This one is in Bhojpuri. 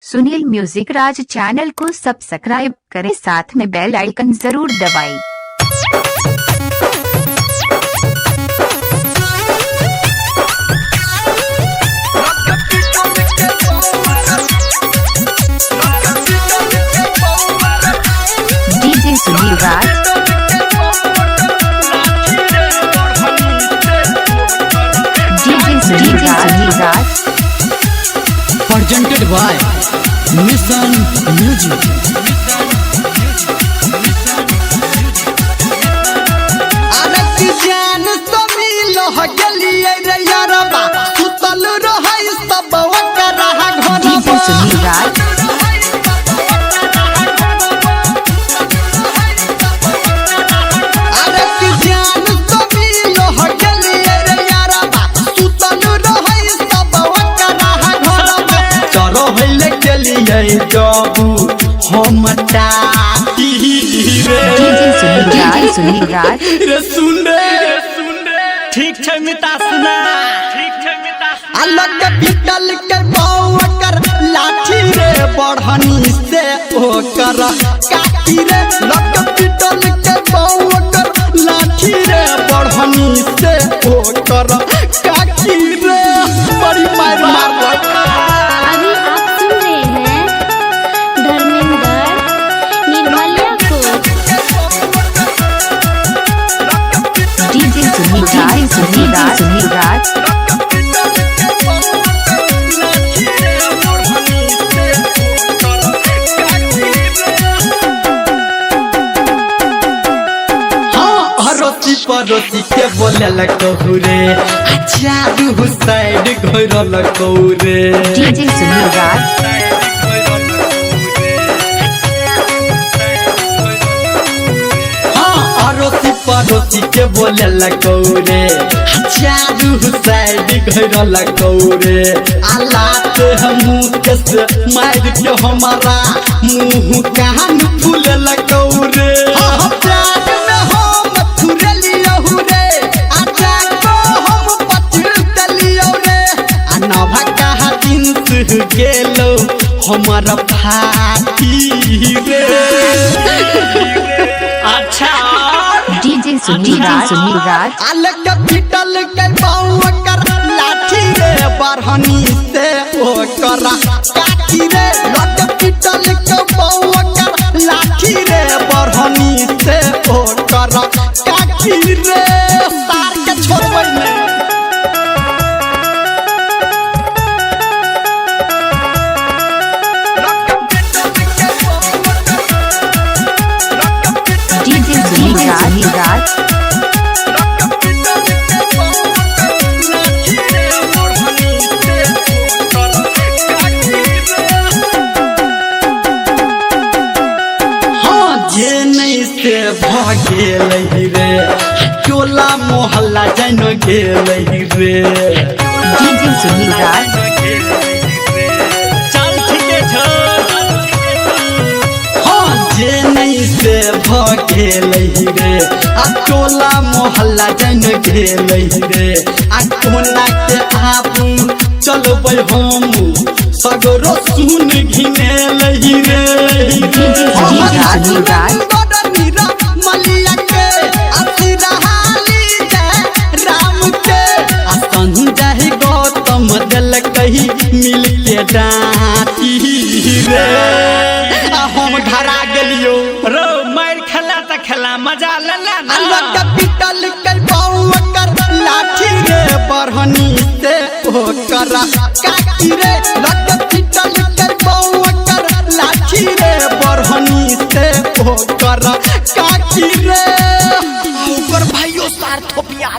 सुनील म्यूजिक राज चैनल को सब्सक्राइब करें, साथ में बेल आइकन जरूर दबाएं। DJ Sunil Raj, DJ Sunil Raj presented by Mission Music। अरे जान सभी लह गलिए रे यारबा, सुतल रहै सब ओकर घर। डीजे सुनील राज, अरे जान सभी लह गलिए रे यारबा, सुतल रहै सब ओकर घर। चरो हइले गलिए जाबू हम टाटी रे। डीजे सुनील राज रे सुन रे ठीक छै मिता सुना, अलग पिटल के बावकर लाठी रे, बढ़नी से ओकर काटी रे। लग पिटल के बावकर लाठी रे, बढ़नी से ओकर काटी रे। बड़ी मार मार अभी आप सुन रहे हैं धर्मेंद्र निर्मलिया को। डीजे सुनील राज पड़ोसी के बोले लगू रे, चारू साइड घर लगू रे। डीजे सुनील राज, अड़ोसी पड़ोसी के बोले लगू रे, चारू साइड घर लगू रे। आलात मुँह के से मार के हमारा मुँह कान फूल लगू रे। प्यार में हम थुरलियहु रे, आजा को हम पतिर दलियौ रे। आ नभा कहा दिन से गेलो हमारा फाटी रे। अच्छा डीजे सुनील राज अलग पिटल के बावकर लाठी रे, बढ़नी से ओकर काटी रे। लग पिटल के बावकर लाठी रे, बढ़नी से ओकर काटी रे। सार के छोड़बै नहीं। डीजे सुनील राज से भागेल रे, टोला मोहल्ला जन गेल रे। डीजे सुनील राज, चल ठीके छ। हाँ जे नहीं से भागेल रे, आ टोला मोहल्ला जन गेल रे। आ कोना के आबू चलबै हम सगरो सुन घिनेल रे। डीजे सुनील राज मलिया के असरहाली जय राम के। आ संजय गौतम दल कही मिल के डांटी रे। आ हम घरा गेलियो रो मार खेला त खेला, मजा लेला ना। अलग पिटल के बावकर लाठी रे, बढ़नी से ओकर काटी रे। लग पिटल के बावकर लाठी रे, बढ़नी से ओकर काटी रे। ऊपर भाइयों सार थोपिया।